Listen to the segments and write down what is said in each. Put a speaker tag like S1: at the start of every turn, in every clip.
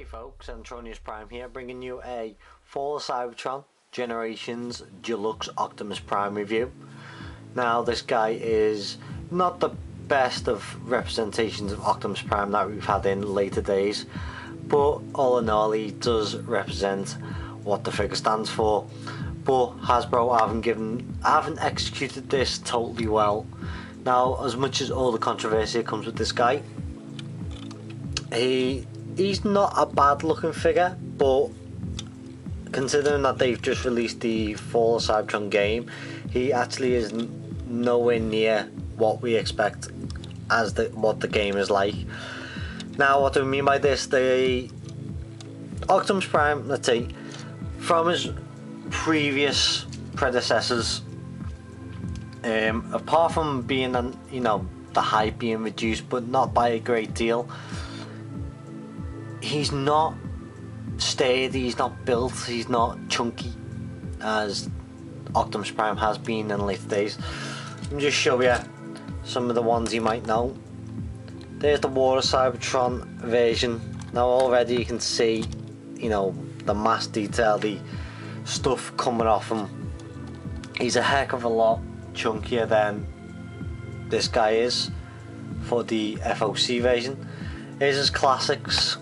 S1: Hey folks, Antronus Prime here, bringing you a Fall of Cybertron Generations Deluxe Optimus Prime review. Now, this guy is not the best of representations of Optimus Prime that we've had in later days, but all in all, he does represent what the figure stands for. But Hasbro haven't executed this totally well. Now, as much as all the controversy that comes with this guy, he's not a bad looking figure, but considering that they've just released the Fall of Cybertron game, he actually is nowhere near what we expect as what the game is like. Now, what do I mean by this? The Optimus Prime, let's say, from his previous predecessors, apart from being the height being reduced, but not by a great deal, he's not sturdy, he's not built, he's not chunky as Optimus Prime has been in later days. Let me just show you some of the ones you might know. There's the War of Cybertron version. Now already you can see, the mass detail, the stuff coming off him. He's a heck of a lot chunkier than this guy is for the FOC version. Here's his classics.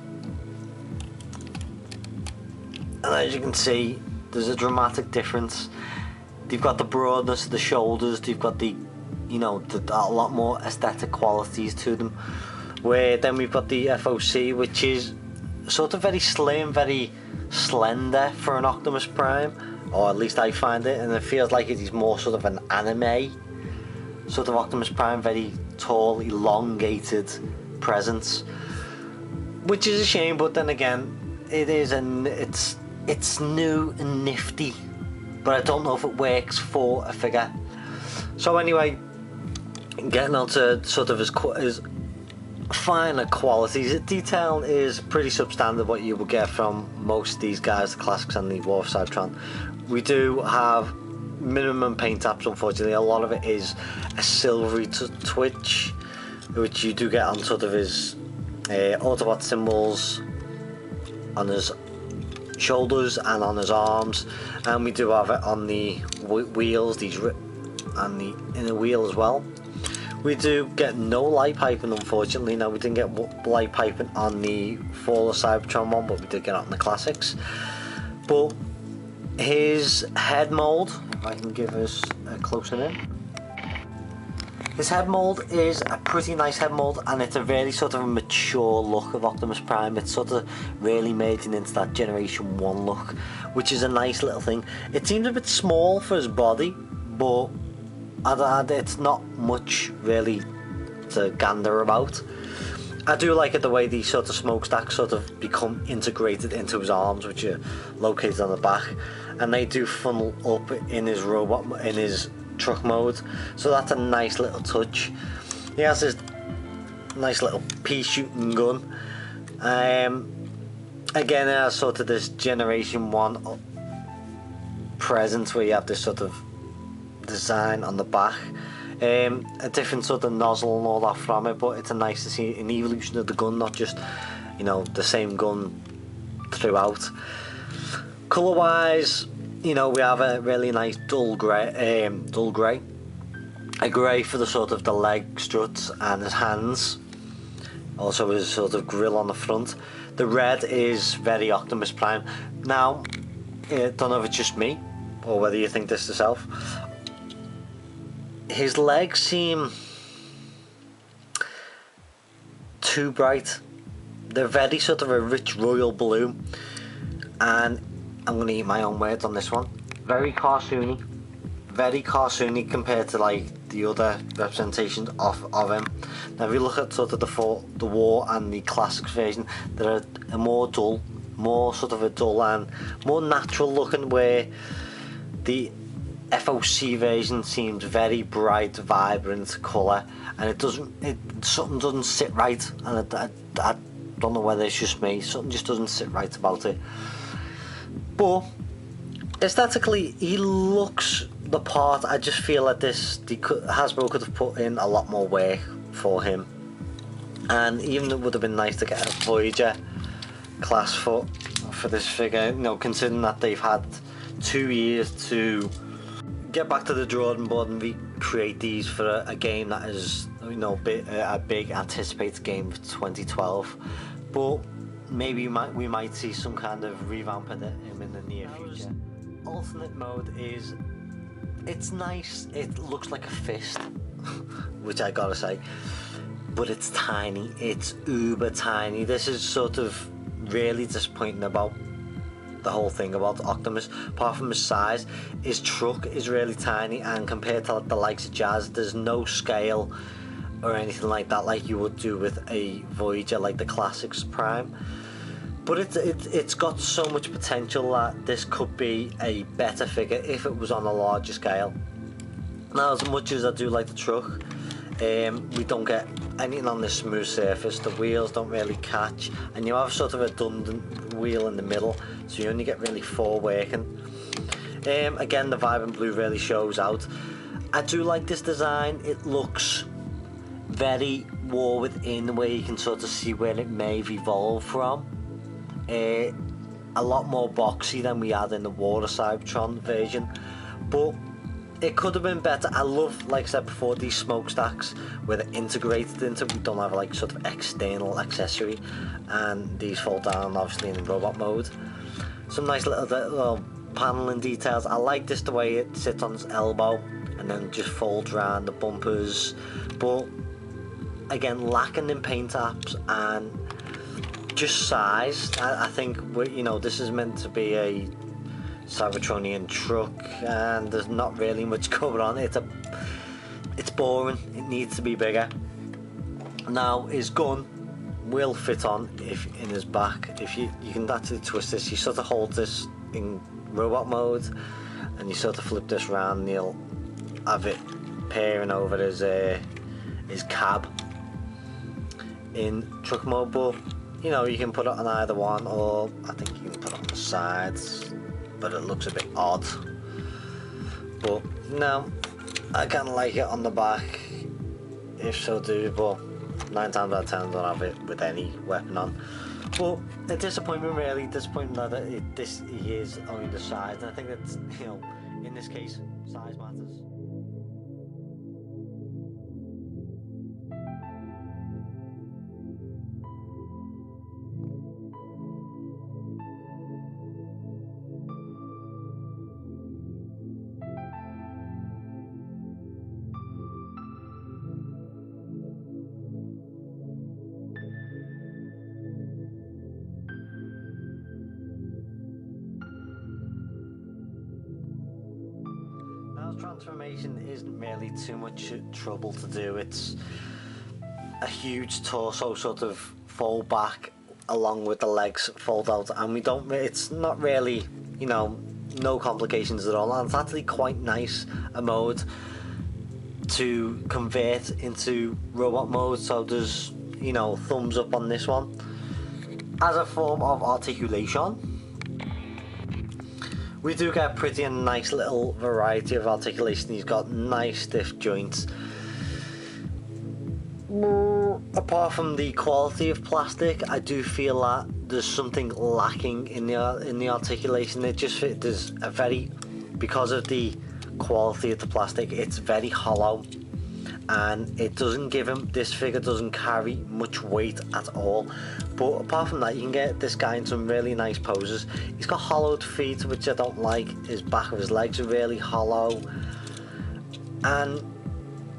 S1: And as you can see, there's a dramatic difference. They've got the broadness of the shoulders, they've got the, a lot more aesthetic qualities to them. Where then we've got the FOC, which is sort of very slim, very slender for an Optimus Prime, or at least I find it, and it feels like it is more sort of an anime sort of Optimus Prime, very tall, elongated presence, which is a shame. But then again, it's new and nifty, but I don't know if it works for a figure. So anyway, getting on to sort of his finer qualities, the detail is pretty substandard what you will get from most of these guys, the classics and the War of Cybertron. We do have minimum paint apps, unfortunately. A lot of it is a silvery twitch, which you do get on sort of his Autobot symbols on his shoulders and on his arms, and we do have it on the wheels, and the inner wheel as well. We do get no light piping, unfortunately. Now, we didn't get light piping on the Fall of Cybertron one, but we did get it on the classics. But his head mold, if I can give us a closer in. His head mold is a pretty nice head mold, and it's a very sort of a mature look of Optimus Prime. It's sort of really merging into that Generation 1 look, which is a nice little thing. It seems a bit small for his body, but it's not much really to gander about. I do like it the way these sort of smokestacks sort of become integrated into his arms, which are located on the back, and they do funnel up in his truck mode, so that's a nice little touch. He has this nice little pea shooting gun. Again, it has sort of this Generation 1 presence where you have this sort of design on the back, a different sort of nozzle and all that from it, but it's a nice to see an evolution of the gun, not just the same gun throughout. Colour wise, we have a really nice dull grey, a grey for the sort of the leg struts and his hands, also his sort of grill on the front. The red is very Optimus Prime. Now, I don't know if it's just me or whether you think this yourself. His legs seem too bright. They're very sort of a rich royal blue, and I'm going to eat my own words on this one. Very cartoony compared to like the other representations of him. Now, if you look at sort of the War and the Classics version, they're a more dull and more natural looking, where the FOC version seems very bright, vibrant colour, and something doesn't sit right, and I don't know whether it's just me, something just doesn't sit right about it. But aesthetically, he looks the part. I just feel like Hasbro could have put in a lot more work for him, and even it would have been nice to get a Voyager class for this figure, you know, considering that they've had 2 years to get back to the drawing board and recreate these for a game that is, you know, a big anticipated game for 2012. But maybe we might see some kind of revamp of him in the near future. Alternate mode is, it's nice. It looks like a fist, which I gotta say, but it's tiny. It's uber tiny. This is sort of really disappointing about the whole thing about Optimus. Apart from his size, his truck is really tiny, and compared to the likes of Jazz, there's no scale or anything like that like you would do with a Voyager like the Classics Prime. But it's got so much potential that this could be a better figure if it was on a larger scale. Now, as much as I do like the truck, we don't get anything on this smooth surface. The wheels don't really catch, and you have sort of a redundant wheel in the middle, so you only get really 4 working. Again, the vibrant blue really shows out. I do like this design. It looks very War Within, where you can sort of see where it may have evolved from. A lot more boxy than we had in the War of Cybertron version, but it could have been better. I love, like I said before, these smokestacks where they're integrated into, we don't have like sort of external accessory, and these fold down obviously in robot mode. Some nice little paneling details. I like this, the way it sits on its elbow and then just folds around the bumpers, but again, lacking in paint apps and just size. I think you know, this is meant to be a Cybertronian truck, and there's not really much going on. It's boring. It needs to be bigger. Now, his gun will fit on in his back. If you can actually twist this, you sort of hold this in robot mode, and you sort of flip this around, and you'll have it pairing over his cab in truck mode. But you know, you can put it on either one, or I think you can put it on the sides, but it looks a bit odd. But no, I kind of like it on the back, if so do, but 9 times out of 10 I don't have it with any weapon on. But a disappointment, really disappointing that this is only the size, and I think that, you know, in this case, size matters. Transformation isn't really too much trouble to do. It's a huge torso sort of fold back along with the legs fold out, and it's not really, you know, no complications at all, and it's actually quite nice a mode to convert into robot mode. So there's, you know, thumbs up on this one. As a form of articulation, we do get a pretty and nice little variety of articulation. He's got nice stiff joints. Apart from the quality of plastic, I do feel that there's something lacking in the articulation. It just there's a very, because of the quality of the plastic, it's very hollow, and it doesn't give him, this figure doesn't carry much weight at all. But apart from that, you can get this guy in some really nice poses. He's got hollowed feet, which I don't like. His back of his legs are really hollow, and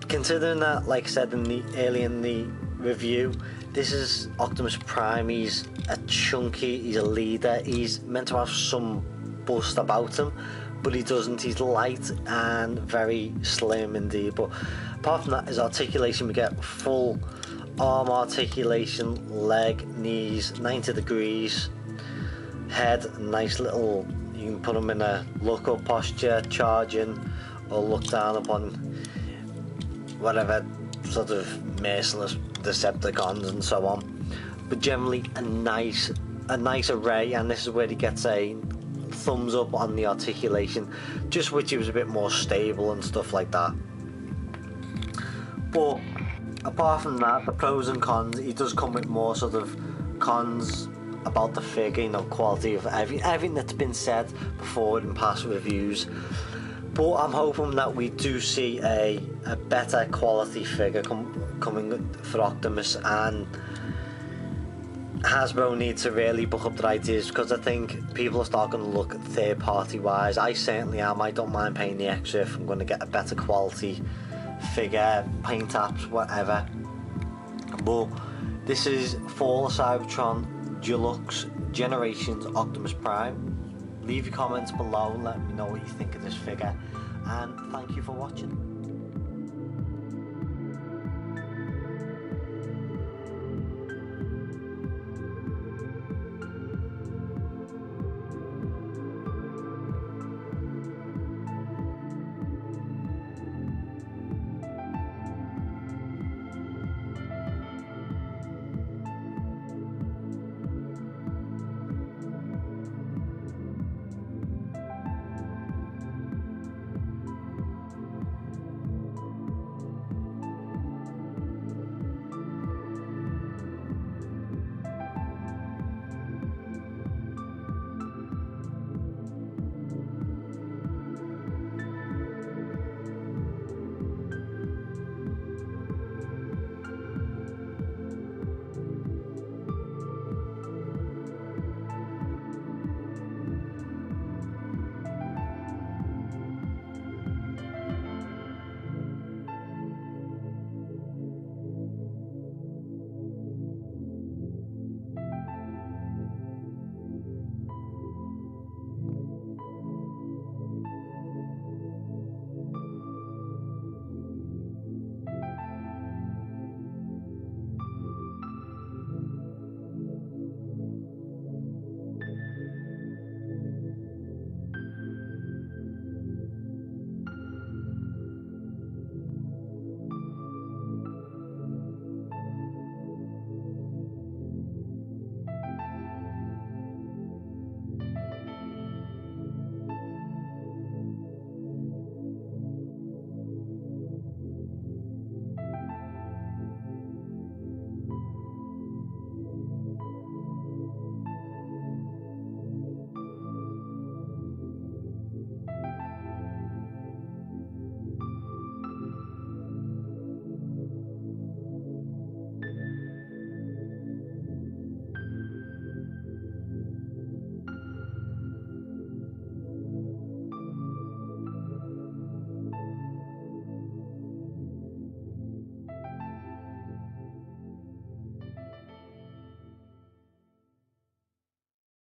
S1: considering that, like I said early in the review, this is Optimus Prime. He's a chunky, he's a leader, he's meant to have some bust about him, but he doesn't. He's light and very slim indeed. But apart from that, his articulation, we get full arm articulation, leg, knees, 90 degrees, head, nice little, you can put him in a look up posture, charging, or look down upon whatever sort of merciless Decepticons and so on. But generally a nice array, and this is where he gets a thumbs up on the articulation, just which he was a bit more stable and stuff like that. But apart from that, the pros and cons, he does come with more sort of cons about the figure, you know, quality of everything that's been said before in past reviews. But I'm hoping that we do see a better quality figure coming for Optimus, and Hasbro needs to really book up their ideas, because I think people are starting to look third party wise. I certainly am. I don't mind paying the extra if I'm going to get a better quality figure, paint apps, whatever. But this is Fall of Cybertron Deluxe Generations Optimus Prime. Leave your comments below, let me know what you think of this figure, and thank you for watching.